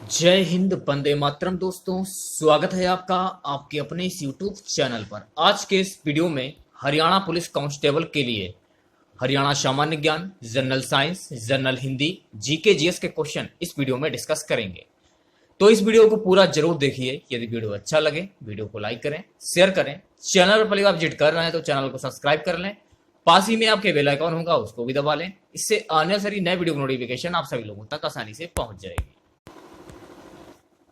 जय हिंद, वंदे मातरम। दोस्तों, स्वागत है आपका आपके अपने इस YouTube चैनल पर। आज के इस वीडियो में हरियाणा पुलिस कांस्टेबल के लिए हरियाणा सामान्य ज्ञान, general science, general Hindi, GK GS के क्वेश्चन इस वीडियो में डिस्कस करेंगे। तो इस वीडियो को पूरा जरूर देखिए। यदि वीडियो अच्छा लगे वीडियो को लाइक करें, शेयर करें। चैनल पर पहली बार विजिट कर रहे हैं तो चैनल को सब्सक्राइब कर लें। पास ही में आपके बेल आइकन होगा, उसको भी दबा लें। इससे आने वाली नए वीडियो की नोटिफिकेशन आप सभी लोगों तक आसानी से पहुंच जाएगी।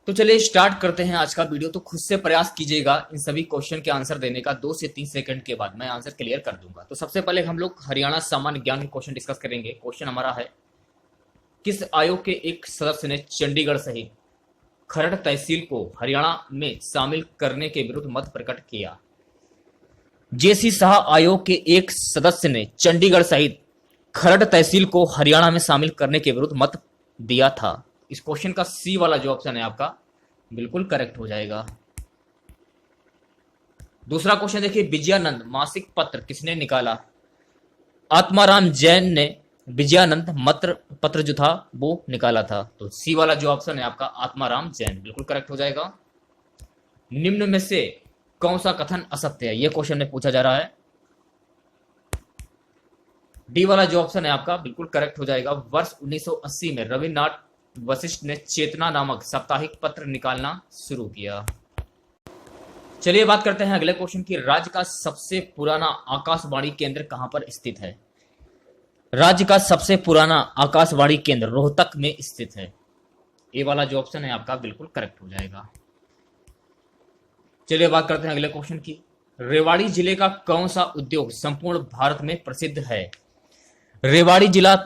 तो चलिए स्टार्ट करते हैं आज का वीडियो। तो खुद से प्रयास कीजिएगा इन सभी क्वेश्चन के आंसर देने का। 2 से 3 सेकंड के बाद मैं आंसर क्लियर कर दूंगा। तो सबसे पहले हम लोग हरियाणा सामान्य ज्ञान के क्वेश्चन डिस्कस करेंगे। क्वेश्चन हमारा है, किस आयोग के एक सदस्य ने चंडीगढ़ सहित खरड़ तहसील को हरियाणा में शामिल करने के विरुद्ध मत प्रकट किया? जेसी शाह आयोग के एक सदस्य ने चंडीगढ़ सहित खरड़ तहसील को हरियाणा में शामिल करने के विरुद्ध मत दिया था। इस क्वेश्चन का सी वाला जो ऑप्शन है आपका बिल्कुल करेक्ट हो जाएगा। दूसरा क्वेश्चन देखिए, विजयानंद मासिक पत्र किसने निकाला? आत्माराम जैन ने विजयानंद मत्र पत्र जो था वो निकाला था। तो सी वाला जो ऑप्शन है आपका आत्माराम जैन बिल्कुल करेक्ट हो जाएगा। निम्न में से कौन सा कथन असत्य है, यह क्वेश्चन में पूछा जा रहा है। डी वाला जो ऑप्शन है आपका बिल्कुल करेक्ट हो जाएगा। वर्ष 1980 में रविन्द्रनाथ वशिष्ठ ने चेतना नामक साप्ताहिक पत्र निकालना शुरू किया। चलिए बात करते हैं अगले क्वेश्चन की। राज्य का सबसे पुराना आकाशवाणी केंद्र कहां पर स्थित है? राज्य का सबसे पुराना आकाशवाणी केंद्र रोहतक में स्थित है। ये वाला जो ऑप्शन है आपका बिल्कुल करेक्ट हो जाएगा। चलिए बात करते हैं अगले क्वेश्चन की। रेवाड़ी जिले का कौन सा उद्योग संपूर्ण भारत में प्रसिद्ध है? रेवाड़ी जिला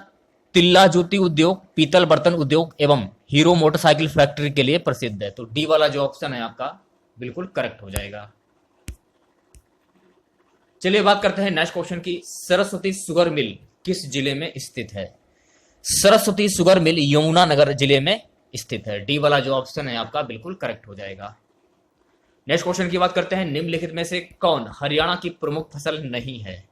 तिल्ला ज्योति उद्योग, पीतल बर्तन उद्योग एवं हीरो मोटरसाइकिल फैक्ट्री के लिए प्रसिद्ध है। तो डी वाला जो ऑप्शन है आपका बिल्कुल करेक्ट हो जाएगा। चलिए बात करते हैं नेक्स्ट क्वेश्चन की। सरस्वती शुगर मिल किस जिले में स्थित है? सरस्वती शुगर मिल यमुनानगर जिले में स्थित है। डी वाला जो ऑप्शन है आपका बिल्कुल करेक्ट हो जाएगा। नेक्स्ट क्वेश्चन की बात करते हैं, निम्नलिखित में से कौन हरियाणा की प्रमुख फसल नहीं है?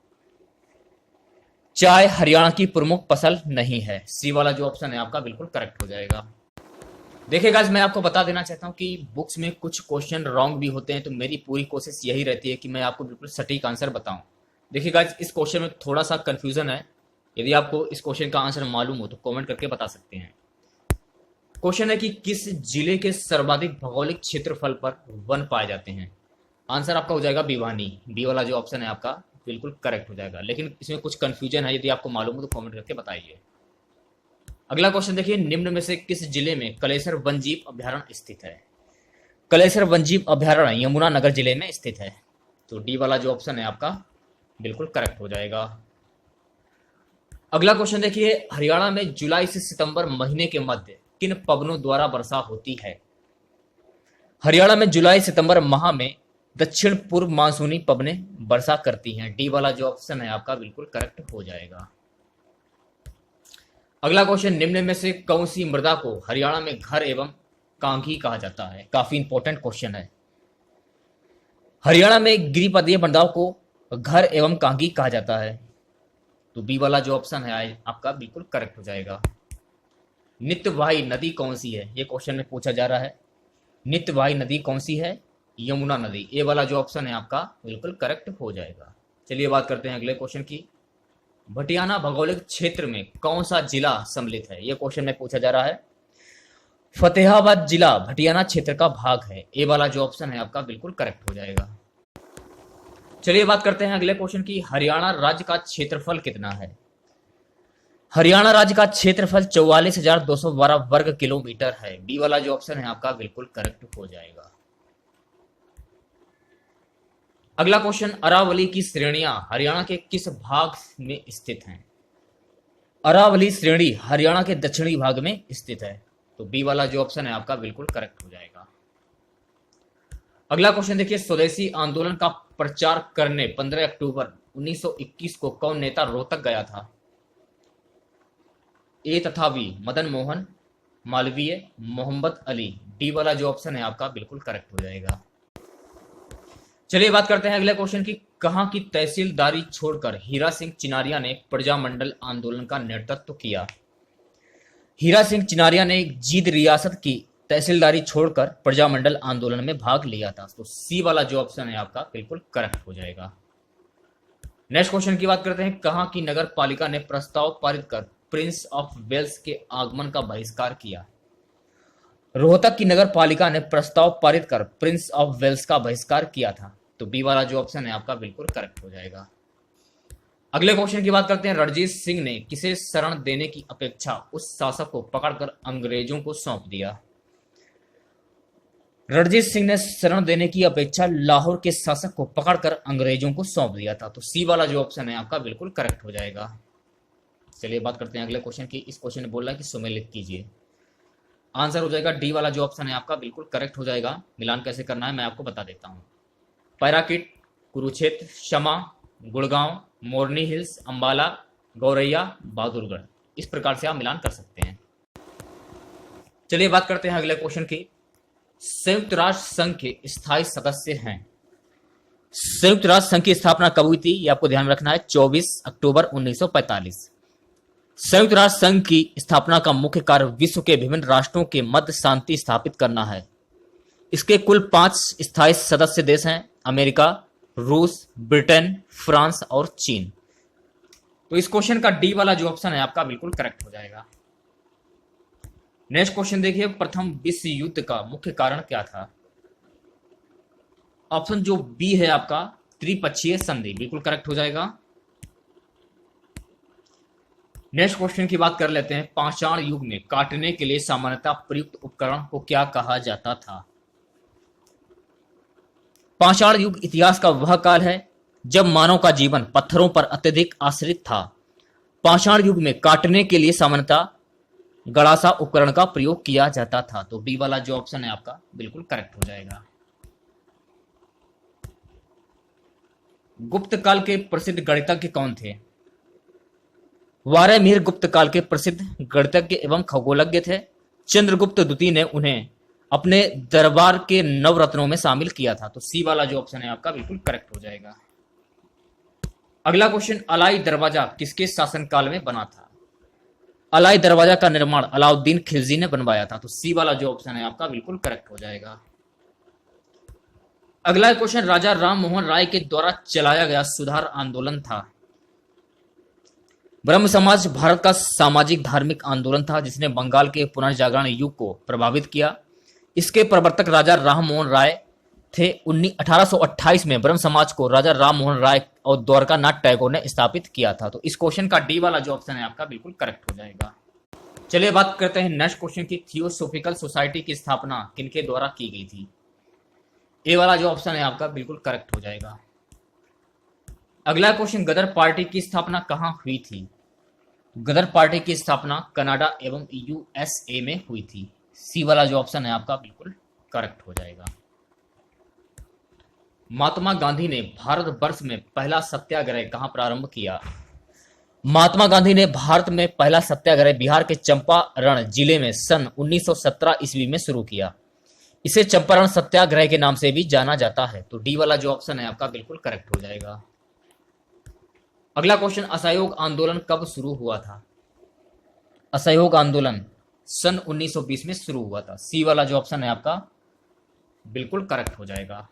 चाय हरियाणा की प्रमुख फसल नहीं है। सी वाला जो ऑप्शन है आपका बिल्कुल करेक्ट हो जाएगा। देखिए गाइस, मैं आपको बता देना चाहता हूं कि बुक्स में कुछ क्वेश्चन रॉन्ग भी होते हैं, तो मेरी पूरी कोशिश यही रहती है कि मैं आपको बिल्कुल सटीक आंसर बताऊं। देखिए गाइस, इस क्वेश्चन में थोड़ा सा कंफ्यूजन है। यदि आपको इस क्वेश्चन का आंसर मालूम हो तो कॉमेंट करके बता सकते हैं। क्वेश्चन है कि किस जिले के सर्वाधिक भौगोलिक क्षेत्रफल पर वन पाए जाते हैं? आंसर आपका हो जाएगा भिवानी। बी वाला जो ऑप्शन है आपका बिल्कुल करेक्ट हो जाएगा। लेकिन इसमें कुछ कंफ्यूजन है, यदि आपको मालूम हो तो कमेंट करके बताइए। अगला क्वेश्चन देखिए, निम्न में से किस जिले में कलेसर वन्यजीव अभ्यारण्य स्थित है? कलेसर वन्यजीव अभ्यारण्य यमुनानगर जिले में स्थित है। तो डी वाला जो ऑप्शन है आपका बिल्कुल करेक्ट हो जाएगा। अगला क्वेश्चन देखिए, हरियाणा में जुलाई से सितंबर महीने के मध्य किन पवनों द्वारा वर्षा होती है? हरियाणा में जुलाई सितंबर माह में दक्षिण पूर्व मानसूनी पवनें वर्षा करती हैं। डी वाला जो ऑप्शन है आपका बिल्कुल करेक्ट हो जाएगा। अगला क्वेश्चन, निम्न में से कौन सी मृदा को हरियाणा में घर एवं कांघी कहा जाता है? काफी इंपॉर्टेंट क्वेश्चन है। हरियाणा में गिरिपदीय मृदाओं को घर एवं कांघी कहा जाता है। तो बी वाला जो ऑप्शन है आपका बिल्कुल करेक्ट हो जाएगा। नित्यवाही नदी कौन सी है, ये क्वेश्चन में पूछा जा रहा है। नित्यवाही नदी कौन सी है? यमुना नदी। ए वाला जो ऑप्शन है आपका बिल्कुल करेक्ट हो जाएगा। चलिए बात करते हैं अगले क्वेश्चन की। भटियाना भौगोलिक क्षेत्र में कौन सा जिला सम्मिलित है? यह क्वेश्चन में पूछा जा रहा है। फतेहाबाद जिला भटियाना क्षेत्र का भाग है। ए वाला जो ऑप्शन है आपका बिल्कुल करेक्ट हो जाएगा। चलिए बात करते हैं अगले क्वेश्चन की। हरियाणा राज्य का क्षेत्रफल कितना है? हरियाणा राज्य का क्षेत्रफल 44,212 वर्ग किलोमीटर है। बी वाला जो ऑप्शन है आपका बिल्कुल करेक्ट हो जाएगा। अगला क्वेश्चन, अरावली की श्रेणियां हरियाणा के किस भाग में स्थित हैं? अरावली श्रेणी हरियाणा के दक्षिणी भाग में स्थित है। तो बी वाला जो ऑप्शन है आपका बिल्कुल करेक्ट हो जाएगा। अगला क्वेश्चन देखिए, स्वदेशी आंदोलन का प्रचार करने 15 अक्टूबर 1921 को कौन नेता रोहतक गया था? ए तथा बी मदन मोहन मालवीय, मोहम्मद अली। डी वाला जो ऑप्शन है आपका बिल्कुल करेक्ट हो जाएगा। चलिए बात करते हैं अगले क्वेश्चन की। कहां की तहसीलदारी छोड़कर हीरा सिंह चिनारिया ने प्रजामंडल आंदोलन का नेतृत्व किया? हीरा सिंह चिनारिया ने जींद रियासत की तहसीलदारी छोड़कर प्रजामंडल आंदोलन में भाग लिया था। तो सी वाला जो ऑप्शन है आपका बिल्कुल करेक्ट हो जाएगा। नेक्स्ट क्वेश्चन की बात करते हैं। कहां की नगर पालिका ने प्रस्ताव पारित कर प्रिंस ऑफ वेल्स के आगमन का बहिष्कार किया? रोहतक की नगर पालिका ने प्रस्ताव पारित कर प्रिंस ऑफ वेल्स का बहिष्कार किया था। तो बी वाला जो ऑप्शन है आपका बिल्कुल करेक्ट हो जाएगा। अगले क्वेश्चन की बात करते हैं। रणजीत सिंह ने किसे शरण देने की अपेक्षा उस शासक को पकड़कर अंग्रेजों को सौंप दिया? रणजीत सिंह ने शरण देने की अपेक्षा लाहौर के शासक को पकड़कर अंग्रेजों को सौंप दिया था। तो सी वाला जो ऑप्शन है आपका बिल्कुल करेक्ट हो जाएगा। चलिए बात करते हैं अगले क्वेश्चन की। इस क्वेश्चन ने बोला है कि सुमेलित कीजिए। आंसर हो जाएगा डी वाला जो ऑप्शन है आपका बिल्कुल करेक्ट हो जाएगा। मिलान कैसे करना है मैं आपको बता देता हूं। पैराकिट, कुरुक्षेत्र, शमा, गुड़गांव, मोरनी हिल्स, अंबाला, गौरैया, बहादुरगढ़, इस प्रकार से आप मिलान कर सकते हैं। चलिए बात करते हैं अगले क्वेश्चन की। संयुक्त राष्ट्र संघ के स्थायी सदस्य हैं। संयुक्त राष्ट्र संघ की स्थापना कब हुई थी ये आपको ध्यान में रखना है। 24 अक्टूबर 1945। संयुक्त राष्ट्र संघ की स्थापना का मुख्य कार्य विश्व के विभिन्न राष्ट्रों के मध्य शांति स्थापित करना है। इसके कुल 5 स्थायी सदस्य देश हैं। अमेरिका, रूस, ब्रिटेन, फ्रांस और चीन। तो इस क्वेश्चन का डी वाला जो ऑप्शन है आपका बिल्कुल करेक्ट हो जाएगा। नेक्स्ट क्वेश्चन देखिए। प्रथम विश्व युद्ध का मुख्य कारण क्या था? ऑप्शन जो बी है आपका त्रिपक्षीय संधि, बिल्कुल करेक्ट हो जाएगा। नेक्स्ट क्वेश्चन की बात कर लेते हैं। पाषाण युग में काटने के लिए सामान्यतः प्रयुक्त उपकरण को क्या कहा जाता था? पाषाण युग इतिहास का वह काल है जब मानव का जीवन पत्थरों पर अत्यधिक आश्रित था। पाषाण युग में काटने के लिए सामान्यतः गड़ासा उपकरण का प्रयोग किया जाता था। तो बी वाला जो ऑप्शन है आपका बिल्कुल करेक्ट हो जाएगा। गुप्त काल के प्रसिद्ध गणितज्ञ कौन थे? वारामिहिर गुप्त काल के प्रसिद्ध गणितज्ञ एवं खगोलज्ञ थे। चंद्रगुप्त द्वितीय ने उन्हें अपने दरबार के नवरत्नों में शामिल किया था। तो सी वाला जो ऑप्शन है आपका बिल्कुल करेक्ट हो जाएगा। अगला क्वेश्चन। अलाई दरवाजा किसके शासनकाल में बना था? अलाई दरवाजा का निर्माण अलाउद्दीन खिलजी ने बनवाया था। तो सी वाला जो ऑप्शन है आपका बिल्कुल करेक्ट हो जाएगा। अगला क्वेश्चन। राजा राम मोहन राय के द्वारा चलाया गया सुधार आंदोलन था। ब्रह्म समाज भारत का सामाजिक धार्मिक आंदोलन था जिसने बंगाल के पुनर्जागरण युग को प्रभावित किया। इसके प्रवर्तक राजा राम मोहन राय थे। 1828 में ब्रह्म समाज को राजा राम मोहन राय और द्वारका नाथ टैगोर ने स्थापित किया था। तो इस क्वेश्चन का डी वाला जो ऑप्शन है आपका बिल्कुल करेक्ट हो जाएगा। चलिए बात करते हैं नेक्स्ट क्वेश्चन की। थियोसोफिकल सोसाइटी की स्थापना किनके द्वारा की गई थी? ए वाला जो ऑप्शन है आपका बिल्कुल करेक्ट हो जाएगा। अगला क्वेश्चन। गदर पार्टी की स्थापना कहां हुई थी? गदर पार्टी की स्थापना कनाडा एवं यूएसए में हुई थी। सी वाला जो ऑप्शन है आपका बिल्कुल करेक्ट हो जाएगा। महात्मा गांधी ने भारतवर्ष में पहला सत्याग्रह कहां प्रारंभ किया? महात्मा गांधी ने भारत में पहला सत्याग्रह बिहार के चंपारण जिले में सन 1917 ईस्वी में शुरू किया। इसे चंपारण सत्याग्रह के नाम से भी जाना जाता है। तो डी वाला जो ऑप्शन है आपका बिल्कुल करेक्ट हो जाएगा। अगला क्वेश्चन। असहयोग आंदोलन कब शुरू हुआ था? असहयोग आंदोलन सन 1920 में शुरू हुआ था। सी वाला जो ऑप्शन है आपका बिल्कुल करेक्ट हो जाएगा।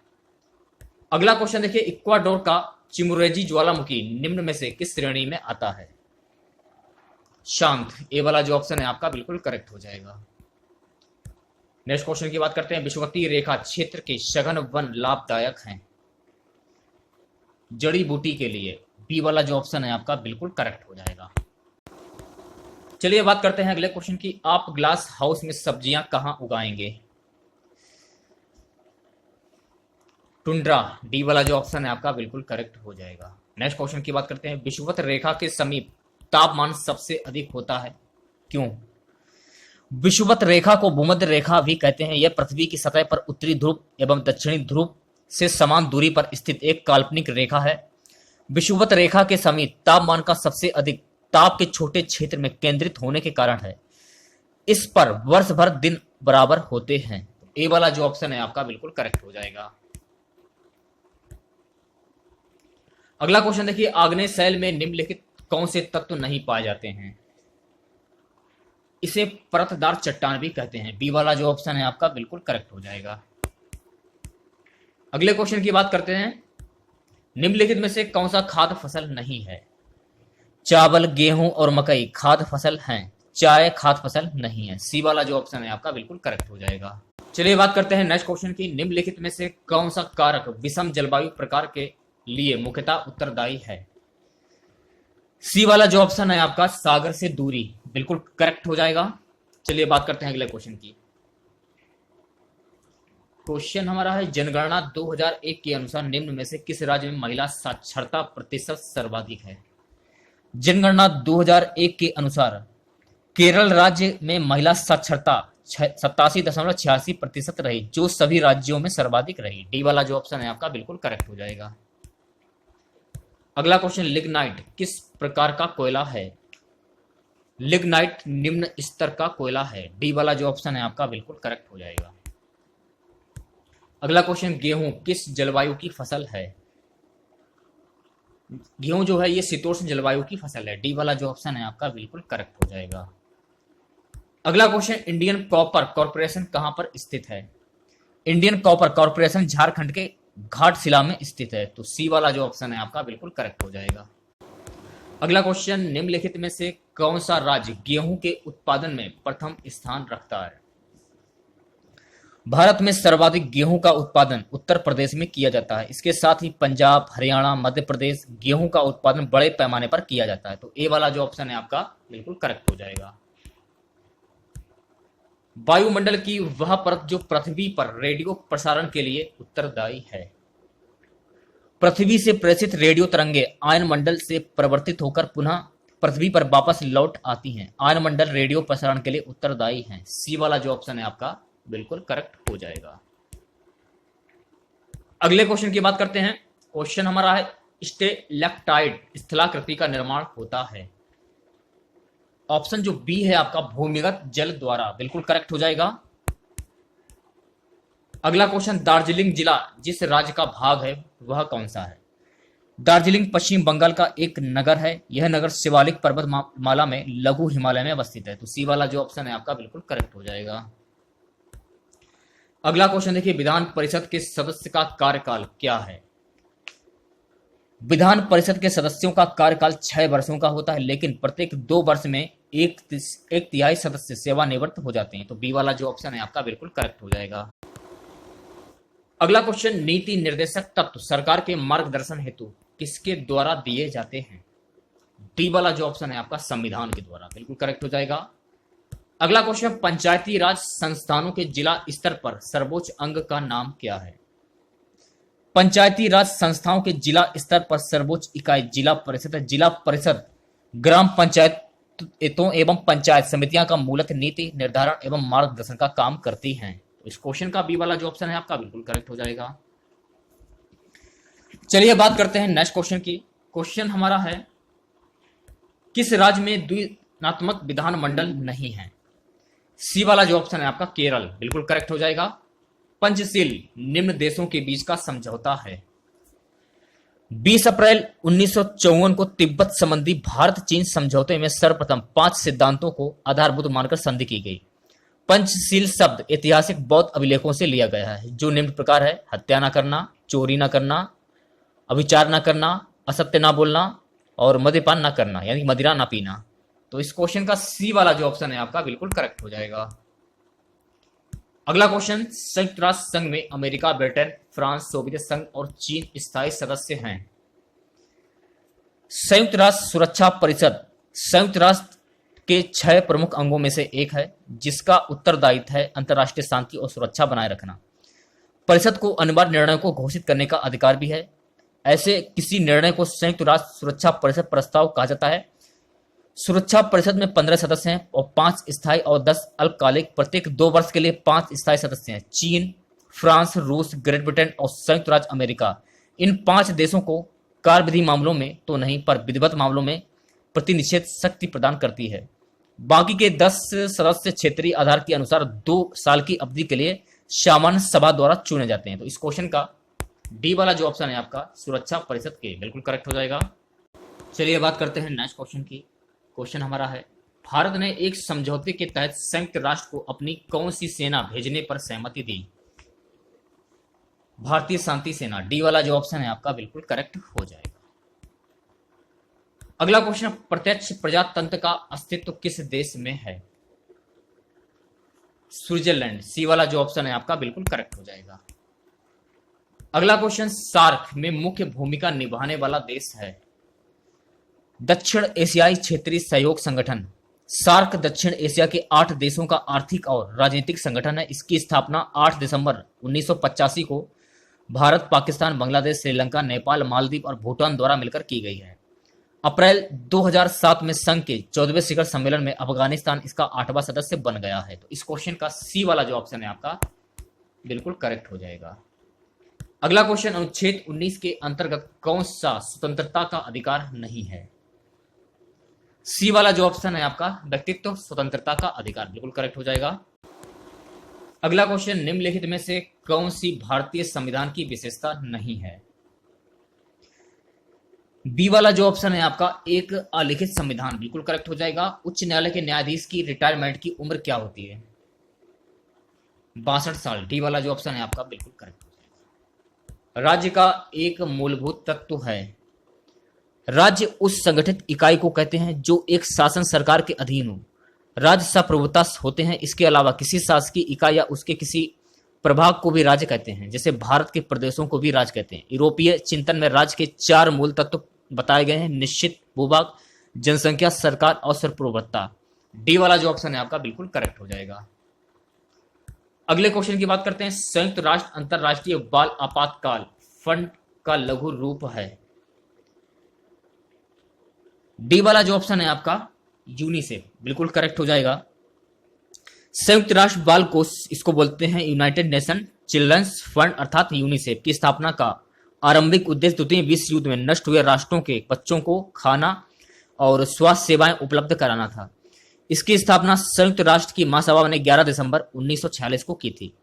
अगला क्वेश्चन देखिए। इक्वाडोर का चिमुरेजी ज्वालामुखी निम्न में से किस श्रेणी में आता है? शांत। ए वाला जो ऑप्शन है आपका बिल्कुल करेक्ट हो जाएगा। नेक्स्ट क्वेश्चन की बात करते हैं। विषुवतीय रेखा क्षेत्र के सघन वन लाभदायक हैं जड़ी बूटी के लिए। बी वाला जो ऑप्शन है आपका बिल्कुल करेक्ट हो जाएगा। चलिए बात करते हैं अगले क्वेश्चन की। आप ग्लास हाउस में सब्जियां कहां उगाएंगे? टुंड्रा। डी वाला जो ऑप्शन है आपका बिल्कुल करेक्ट हो जाएगा। नेक्स्ट क्वेश्चन की बात करते हैं। विषुवत रेखा के समीप तापमान सबसे अधिक होता है, क्यों? विषुवत रेखा को भूमध्य रेखा भी कहते हैं। यह पृथ्वी की सतह पर उत्तरी ध्रुव एवं दक्षिणी ध्रुव से समान दूरी पर स्थित एक काल्पनिक रेखा है। विषुवत रेखा के समीप तापमान का सबसे अधिक ताप के छोटे क्षेत्र में केंद्रित होने के कारण है। इस पर वर्ष भर दिन बराबर होते हैं। ए वाला जो ऑप्शन है आपका बिल्कुल करेक्ट हो जाएगा। अगला क्वेश्चन देखिए। आग्नेय शैल में निम्नलिखित कौन से तत्व नहीं पाए जाते हैं? इसे परतदार चट्टान भी कहते हैं। बी वाला जो ऑप्शन है आपका बिल्कुल करेक्ट हो जाएगा। अगले क्वेश्चन की बात करते हैं। निम्नलिखित में से कौन सा खाद्य फसल नहीं है? चावल, गेहूं और मकई खाद्य फसल हैं, चाय खाद्य फसल नहीं है। सी वाला जो ऑप्शन है आपका बिल्कुल करेक्ट हो जाएगा। चलिए बात करते हैं नेक्स्ट क्वेश्चन की। निम्नलिखित में से कौन सा कारक विषम जलवायु प्रकार के लिए मुख्यतः उत्तरदायी है? सी वाला जो ऑप्शन है आपका सागर से दूरी बिल्कुल करेक्ट हो जाएगा। चलिए बात करते हैं अगले क्वेश्चन की। क्वेश्चन हमारा है जनगणना 2001 के अनुसार निम्न में से किस राज्य में महिला साक्षरता प्रतिशत सर्वाधिक है? जनगणना 2001 के अनुसार केरल राज्य में महिला साक्षरता 87.86% रही, जो सभी राज्यों में सर्वाधिक रही। डी वाला जो ऑप्शन है आपका बिल्कुल करेक्ट हो जाएगा। अगला क्वेश्चन लिग्नाइट किस प्रकार का कोयला है? लिग्नाइट निम्न स्तर का कोयला है। डी वाला जो ऑप्शन है आपका बिल्कुल करेक्ट हो जाएगा। अगला क्वेश्चन गेहूं किस जलवायु की फसल है? गेहूं जो है ये शीतोष्ण जलवायु की फसल है। डी वाला जो ऑप्शन है आपका बिल्कुल करेक्ट हो जाएगा। अगला क्वेश्चन इंडियन कॉपर कॉर्पोरेशन कहां पर स्थित है? इंडियन कॉपर कॉर्पोरेशन झारखंड के घाटशिला में स्थित है। तो सी वाला जो ऑप्शन है आपका बिल्कुल करेक्ट हो जाएगा। अगला क्वेश्चन निम्नलिखित में से कौन सा राज्य गेहूं के उत्पादन में प्रथम स्थान रखता है? भारत में सर्वाधिक गेहूं का उत्पादन उत्तर प्रदेश में किया जाता है। इसके साथ ही पंजाब, हरियाणा, मध्य प्रदेश गेहूं का उत्पादन बड़े पैमाने पर किया जाता है। तो ए वाला जो ऑप्शन है आपका बिल्कुल करेक्ट हो जाएगा। वायुमंडल की वह परत जो पृथ्वी पर रेडियो प्रसारण के लिए उत्तरदायी है। पृथ्वी से प्रेषित रेडियो तरंगे आयनमंडल से परिवर्तित होकर पुनः पृथ्वी पर वापस लौट आती हैं। आयनमंडल रेडियो प्रसारण के लिए उत्तरदायी है। सी वाला जो ऑप्शन है आपका बिल्कुल करेक्ट हो जाएगा। अगले क्वेश्चन की बात करते हैं। क्वेश्चन हमारा है स्टेलेक्टाइट स्थलाकृति का निर्माण होता है। ऑप्शन जो बी है आपका भूमिगत जल द्वारा बिल्कुल करेक्ट हो जाएगा। अगला क्वेश्चन दार्जिलिंग जिला जिस राज्य का भाग है वह कौन सा है? दार्जिलिंग पश्चिम बंगाल का एक नगर है। यह नगर शिवालिक पर्वत माला में लघु हिमालय में अवस्थित है। तो सी वाला जो ऑप्शन है आपका बिल्कुल करेक्ट हो जाएगा। अगला क्वेश्चन देखिए विधान परिषद के सदस्य का कार्यकाल क्या है? विधान परिषद के सदस्यों का कार्यकाल 6 वर्षों का होता है, लेकिन प्रत्येक 2 वर्ष में एक तिहाई सदस्य सेवानिवृत्त हो जाते हैं। तो बी वाला जो ऑप्शन है आपका बिल्कुल करेक्ट हो जाएगा। अगला क्वेश्चन नीति निर्देशक तत्व सरकार के मार्गदर्शन हेतु किसके द्वारा दिए जाते हैं? डी वाला जो ऑप्शन है आपका संविधान के द्वारा बिल्कुल करेक्ट हो जाएगा। अगला क्वेश्चन पंचायती राज संस्थानों के जिला स्तर पर सर्वोच्च अंग का नाम क्या है? पंचायती राज संस्थाओं के जिला स्तर पर सर्वोच्च इकाई जिला परिषद है। जिला परिषद ग्राम पंचायतों एवं पंचायत समितियां का मूलतः नीति निर्धारण एवं मार्गदर्शन का काम करती हैं। तो इस क्वेश्चन का बी वाला जो ऑप्शन है आपका बिल्कुल करेक्ट हो जाएगा। चलिए बात करते हैं नेक्स्ट क्वेश्चन की। क्वेश्चन हमारा है किस राज्य में द्विनात्मक विधानमंडल नहीं है? सी वाला जो ऑप्शन है आपका केरल बिल्कुल करेक्ट हो जाएगा। पंचशील निम्न देशों के बीच का समझौता है। 20 अप्रैल 1954 को तिब्बत संबंधी भारत चीन समझौते में सर्वप्रथम 5 सिद्धांतों को आधारभूत मानकर संधि की गई। पंचशील शब्द ऐतिहासिक बौद्ध अभिलेखों से लिया गया है, जो निम्न प्रकार है: हत्या न करना, चोरी न करना, अभिचार न करना, असत्य न बोलना और मद्यपान न करना, यानी मदिरा न पीना। तो इस क्वेश्चन का सी वाला जो ऑप्शन है आपका बिल्कुल करेक्ट हो जाएगा। अगला क्वेश्चन संयुक्त राष्ट्र संघ में अमेरिका, ब्रिटेन, फ्रांस, सोवियत संघ और चीन स्थायी सदस्य हैं। संयुक्त राष्ट्र सुरक्षा परिषद संयुक्त राष्ट्र के 6 प्रमुख अंगों में से एक है, जिसका उत्तरदायित्व है अंतर्राष्ट्रीय शांति और सुरक्षा बनाए रखना। परिषद को अनिवार्य निर्णयों को घोषित करने का अधिकार भी है। ऐसे किसी निर्णय को संयुक्त राष्ट्र सुरक्षा परिषद प्रस्ताव कहा जाता है। सुरक्षा परिषद में 15 सदस्य हैं और 5 स्थायी और 10 अल्पकालिक। प्रत्येक 2 वर्ष के लिए 5 स्थायी सदस्य हैं। चीन, फ्रांस, रूस, ग्रेट ब्रिटेन और संयुक्त राज्य अमेरिका इन 5 देशों को कार्यविधि मामलों में तो नहीं पर विधिवत मामलों में प्रतिनिषेध शक्ति प्रदान करती है। बाकी के 10 सदस्य क्षेत्रीय आधार के अनुसार 2 साल की अवधि के लिए सामान्य सभा द्वारा चुने जाते हैं। तो इस क्वेश्चन का डी वाला जो ऑप्शन है आपका सुरक्षा परिषद के बिल्कुल करेक्ट हो जाएगा। चलिए बात करते हैं नेक्स्ट क्वेश्चन की। क्वेश्चन हमारा है भारत ने एक समझौते के तहत संयुक्त राष्ट्र को अपनी कौन सी सेना भेजने पर सहमति दी? भारतीय शांति सेना। डी वाला जो ऑप्शन है आपका बिल्कुल करेक्ट हो जाएगा। अगला क्वेश्चन, प्रत्यक्ष प्रजातंत्र का अस्तित्व किस देश में है? स्विट्जरलैंड। सी वाला जो ऑप्शन है आपका बिल्कुल करेक्ट हो जाएगा। अगला क्वेश्चन, सार्क में मुख्य भूमिका निभाने वाला देश है? दक्षिण एशियाई क्षेत्रीय सहयोग संगठन। सार्क दक्षिण एशिया के 8 देशों का आर्थिक और राजनीतिक संगठन है। इसकी स्थापना 8 दिसंबर 1985 को भारत, पाकिस्तान, बांग्लादेश, श्रीलंका, नेपाल, मालदीव और भूटान द्वारा मिलकर की गई है। अप्रैल 2007 में संघ के 14वें शिखर सम्मेलन में अफगानिस्तान इसका 8वां सदस्य बन गया है। तो इस क्वेश्चन का सी वाला जो ऑप्शन है आपका बिल्कुल करेक्ट हो जाएगा। अगला क्वेश्चन, अनुच्छेद 19 के अंतर्गत कौन सा स्वतंत्रता का अधिकार नहीं है? सी वाला जो ऑप्शन है आपका व्यक्तित्व स्वतंत्रता का अधिकार बिल्कुल करेक्ट हो जाएगा। अगला क्वेश्चन, निम्नलिखित में से कौन सी भारतीय संविधान की विशेषता नहीं है? बी वाला जो ऑप्शन है आपका एक अलिखित संविधान बिल्कुल करेक्ट हो जाएगा। उच्च न्यायालय के न्यायाधीश की रिटायरमेंट की उम्र क्या होती है? 62 साल। डी वाला जो ऑप्शन है आपका बिल्कुल करेक्ट हो जाएगा। राज्य का एक मूलभूत तत्व है। राज्य उस संगठित इकाई को कहते हैं जो एक शासन सरकार के अधीन हो। राज्य संप्रभुता होते हैं। इसके अलावा किसी शासकीय इकाई या उसके किसी प्रभाग को भी राज्य कहते हैं। जैसे भारत के प्रदेशों को भी राज्य कहते हैं। यूरोपीय चिंतन में राज्य के 4 मूल तत्व बताए गए हैं: निश्चित भूभाग, जनसंख्या, सरकार और संप्रभुता। डी वाला जो ऑप्शन है आपका बिल्कुल करेक्ट हो जाएगा। अगले क्वेश्चन की बात करते हैं। संयुक्त राष्ट्र अंतरराष्ट्रीय बाल आपातकाल फंड का लघु रूप है? डी वाला जो ऑप्शन है आपका यूनिसेफ बिल्कुल करेक्ट हो जाएगा। संयुक्त राष्ट्र बाल कोष इसको बोलते हैं यूनाइटेड नेशन चिल्ड्रंस फंड अर्थात यूनिसेफ की स्थापना का आरंभिक उद्देश्य द्वितीय विश्व युद्ध में नष्ट हुए राष्ट्रों के बच्चों को खाना और स्वास्थ्य सेवाएं उपलब्ध कराना था। इसकी स्थापना संयुक्त राष्ट्र की महासभा ने 11 दिसंबर 1946 को की थी।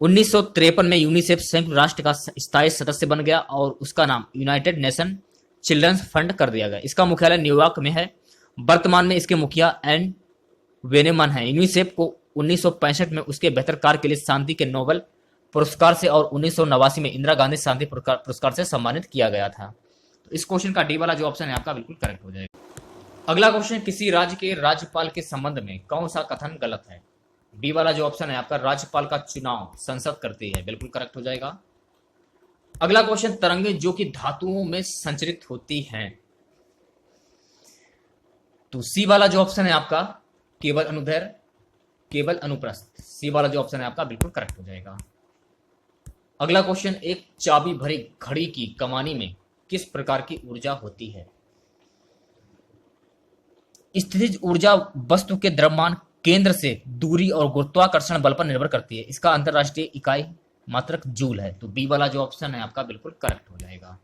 1953 में यूनिसेफ संयुक्त राष्ट्र का स्थायी सदस्य बन गया और उसका नाम यूनाइटेड नेशन चिल्ड्रंस फंड कर दिया गया। इसका मुख्यालय न्यूयॉर्क में है। वर्तमान में इसके मुखिया एन वेनेमन है। यूनिसेफ को 1965 में उसके बेहतर कार्य के लिए शांति के नोबेल पुरस्कार से और 1989 में इंदिरा गांधी शांति पुरस्कार से सम्मानित किया गया था। तो इस क्वेश्चन का डी वाला जो ऑप्शन है आपका बिल्कुल करेक्ट हो जाएगा। अगला क्वेश्चन, किसी राज्य के राज्यपाल के संबंध में कौन सा कथन गलत है? बी वाला जो ऑप्शन है आपका राज्यपाल का चुनाव संसद करती है बिल्कुल करेक्ट हो जाएगा। अगला क्वेश्चन, तरंगें जो कि धातुओं में संचरित होती हैं, तो सी वाला जो ऑप्शन है आपका केवल अनुदैर्घ्य, केवल अनुप्रस्थ। सी वाला जो ऑप्शन है आपका बिल्कुल करेक्ट हो जाएगा। अगला क्वेश्चन, एक चाबी भरी घड़ी की कमानी में किस प्रकार की ऊर्जा होती है? स्थितिज ऊर्जा वस्तु के द्रव्यमान केंद्र से दूरी और गुरुत्वाकर्षण बल पर निर्भर करती है। इसका अंतरराष्ट्रीय इकाई मात्रक जूल है। तो बी वाला जो ऑप्शन है आपका बिल्कुल करेक्ट हो जाएगा।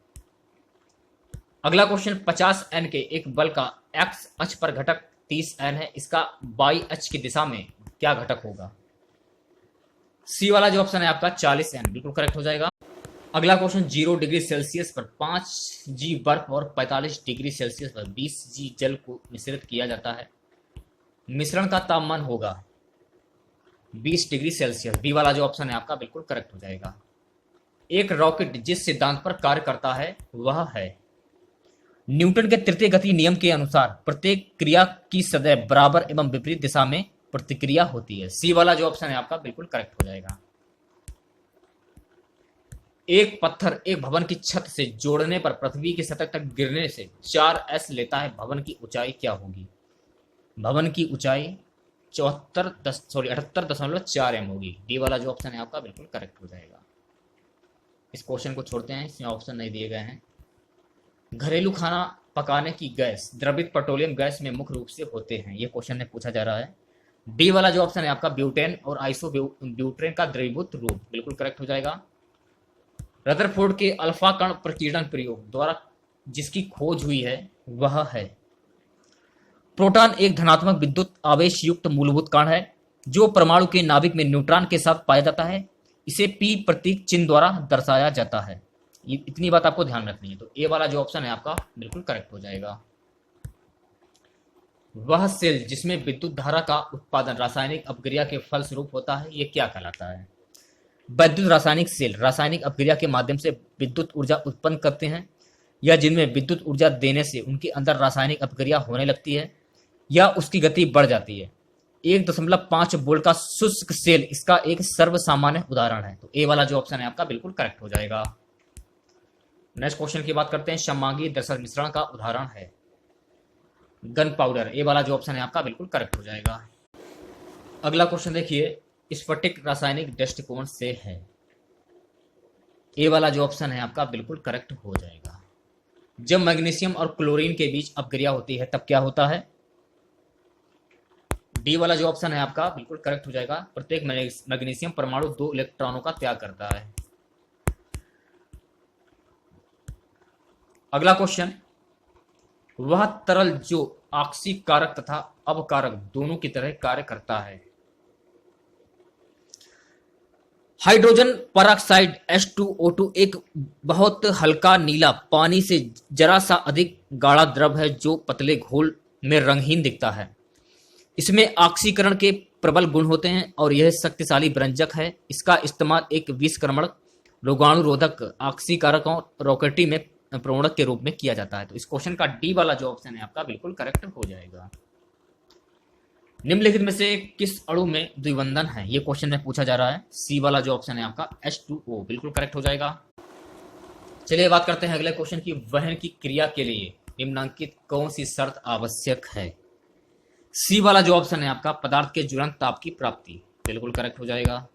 अगला क्वेश्चन, 50 एन के एक बल का एक्स अक्ष पर घटक 30 एन है। इसका वाई अक्ष की दिशा में क्या घटक होगा? सी वाला जो ऑप्शन है आपका 40 एन बिल्कुल करेक्ट हो जाएगा। अगला क्वेश्चन, 0 डिग्री सेल्सियस पर 5 जी बर्फ और 45 डिग्री सेल्सियस पर 20 जी जल को मिश्रित किया जाता है। मिश्रण का तापमान होगा 20 डिग्री सेल्सियस। बी वाला जो ऑप्शन है आपका बिल्कुल करेक्ट हो जाएगा। एक रॉकेट जिस सिद्धांत पर कार्य करता है वह है न्यूटन के तृतीय गति नियम के अनुसार प्रत्येक क्रिया की सदैव बराबर एवं विपरीत दिशा में प्रतिक्रिया होती है। सी वाला जो ऑप्शन है आपका बिल्कुल करेक्ट हो जाएगा। एक पत्थर एक भवन की छत से जोड़ने पर पृथ्वी की सतह तक गिरने से 4s लेता है। भवन की ऊंचाई क्या होगी? भवन की ऊंचाई 78.4 m होगी। डी वाला जो ऑप्शन है आपका बिल्कुल करेक्ट हो जाएगा। इस क्वेश्चन को छोड़ते हैं, इसमें ऑप्शन नहीं दिए गए हैं। घरेलू खाना पकाने की गैस द्रवित पेट्रोलियम गैस में मुख्य रूप से होते हैं। ये क्वेश्चन में पूछा जा रहा है। डी वाला जो ऑप्शन है आपका ब्यूटेन और आइसो ब्यूटेन का द्रवीभूत रूप बिल्कुल करेक्ट हो जाएगा। रदरफोर्ड के अल्फा कण प्रकीर्णन प्रयोग द्वारा जिसकी खोज हुई है वह है प्रोटॉन, एक धनात्मक विद्युत आवेश युक्त मूलभूत कण है जो परमाणु के नाभिक में न्यूट्रॉन के साथ पाया जाता है। इसे पी प्रतीक चिन्ह द्वारा दर्शाया जाता है। ये इतनी बात आपको ध्यान रखनी है। तो ए वाला जो ऑप्शन है आपका बिल्कुल करेक्ट हो जाएगा। वह सेल जिसमें विद्युत धारा का उत्पादन रासायनिक अपक्रिया के फलस्वरूप होता है, ये क्या कहलाता है? वैद्युत रासायनिक सेल रासायनिक अपक्रिया के माध्यम से विद्युत ऊर्जा उत्पन्न करते हैं, या जिनमें विद्युत ऊर्जा देने से उनके अंदर रासायनिक अपक्रिया होने लगती है या उसकी गति बढ़ जाती है। 1.5 वोल्ट का शुष्क सेल इसका एक सर्वसामान्य उदाहरण है। तो ए वाला जो ऑप्शन है आपका बिल्कुल करेक्ट हो जाएगा। नेक्स्ट क्वेश्चन की बात करते हैं। सममांगी दशरथ मिश्रण का उदाहरण है गन पाउडर। ए वाला जो ऑप्शन है आपका बिल्कुल करेक्ट हो जाएगा। अगला क्वेश्चन देखिए, स्फटिक रासायनिक दृष्टिकोण से है। ए वाला जो ऑप्शन है आपका बिल्कुल करेक्ट हो जाएगा। जब मैग्नीशियम और क्लोरीन के बीच अपक्रिया होती है तब क्या होता है? डी वाला जो ऑप्शन है आपका बिल्कुल करेक्ट हो जाएगा। प्रत्येक मैग्नीशियम परमाणु 2 इलेक्ट्रॉनों का त्याग करता है। अगला क्वेश्चन, वह तरल जो ऑक्सीकारक तथा अपकारक दोनों की तरह कार्य करता है। हाइड्रोजन पेरोक्साइड H2O2 एक बहुत हल्का नीला पानी से जरा सा अधिक गाढ़ा द्रव है जो पतले घोल में रंगहीन दिखता है। इसमें ऑक्सीकरण के प्रबल गुण होते हैं और यह शक्तिशाली व्यंजक है। इसका इस्तेमाल एक विषक्रमण रोगाणुरोधक ऑक्सीकारकों रॉकेटी में प्रवणक के रूप में किया जाता है। तो इस क्वेश्चन का डी वाला जो ऑप्शन है आपका बिल्कुल करेक्ट हो जाएगा। निम्नलिखित में से किस अणु में द्विबंधन है, ये क्वेश्चन में पूछा जा रहा है। सी वाला जो ऑप्शन है आपका H2O बिल्कुल करेक्ट हो जाएगा। चलिए बात करते हैं अगले क्वेश्चन की। वहन की क्रिया के लिए निम्नलिखित कौन सी शर्त आवश्यक है? सी वाला जो ऑप्शन है आपका पदार्थ के ज्वलंत ताप की प्राप्ति बिल्कुल करेक्ट हो जाएगा।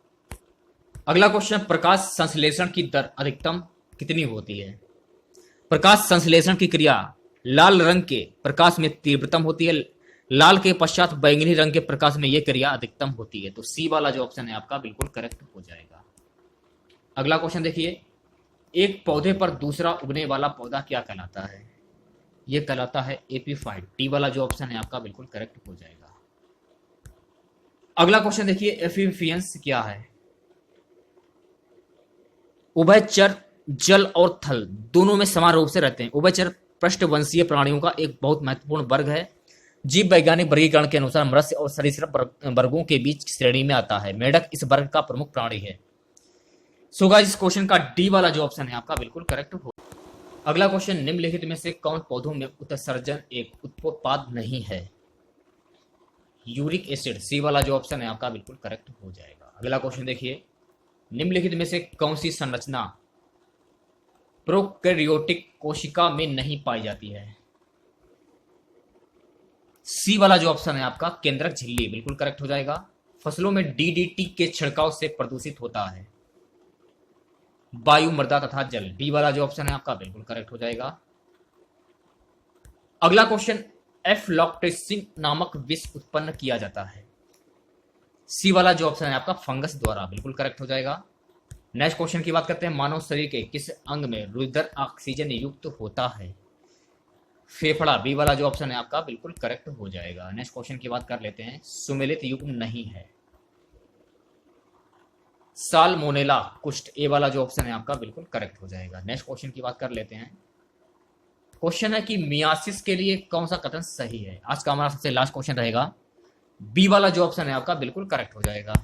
अगला क्वेश्चन, प्रकाश संश्लेषण की दर अधिकतम कितनी होती है? प्रकाश संश्लेषण की क्रिया लाल रंग के प्रकाश में तीव्रतम होती है। लाल के पश्चात बैंगनी रंग के प्रकाश में यह क्रिया अधिकतम होती है। तो सी वाला जो ऑप्शन है आपका बिल्कुल करेक्ट हो जाएगा। अगला क्वेश्चन देखिए, एक पौधे पर दूसरा उगने वाला पौधा क्या कहलाता है? यह कहलाता है एपीफाइट। डी वाला जो ऑप्शन है आपका बिल्कुल करेक्ट हो जाएगा। अगला क्वेश्चन देखिए, एम्फीबियंस क्या है? उभयचर जल और थल दोनों में समान रूप से रहते हैं। उभयचर पृष्ठवंशीय प्राणियों का एक बहुत महत्वपूर्ण वर्ग है। जीव वैज्ञानिक वर्गीकरण के अनुसार मत्स्य और सरीसृप वर्गों के बीच श्रेणी में आता है। मेढक इस वर्ग का प्रमुख प्राणी है। सो गाइस, इस क्वेश्चन का डी वाला जो ऑप्शन है आपका बिल्कुल करेक्ट हो। अगला क्वेश्चन, निम्नलिखित में से कौन पौधों में उत्सर्जन एक उत्पोत्पाद नहीं है? Uric acid. सी वाला जो ऑप्शन है आपका बिल्कुल करेक्ट हो जाएगा। अगला क्वेश्चन देखिए, निम्नलिखित में से कौन सी संरचना प्रोकैरियोटिक कोशिका में नहीं पाई जाती है? सी वाला जो ऑप्शन है आपका केंद्रक झिल्ली बिल्कुल करेक्ट हो जाएगा। फसलों में डीडीटी के छिड़काव से प्रदूषित होता है वायु, मृदा तथा जल। डी वाला जो ऑप्शन है आपका बिल्कुल करेक्ट हो जाएगा। अगला क्वेश्चन, एफ्लॉक्टोसिन नामक विष उत्पन्न किया जाता है। सी वाला जो ऑप्शन है आपका फंगस द्वारा बिल्कुल करेक्ट हो जाएगा। नेक्स्ट क्वेश्चन की बात करते हैं। मानव शरीर के किस अंग में रुधिर ऑक्सीजन युक्त होता है? फेफड़ा। बी वाला जो ऑप्शन है आपका बिल्कुल करेक्ट हो जाएगा। नेक्स्ट क्वेश्चन की बात कर लेते हैं। सुमेलित युग्म नहीं है। साल्मोनेला कुष्ठ। ए वाला जो ऑप्शन है आपका बिल्कुल करेक्ट हो जाएगा। नेक्स्ट क्वेश्चन की बात कर लेते हैं। क्वेश्चन है कि मियासिस के लिए कौन सा कथन सही है? आज का हमारा सबसे लास्ट क्वेश्चन रहेगा। बी वाला जो ऑप्शन है आपका बिल्कुल करेक्ट हो जाएगा।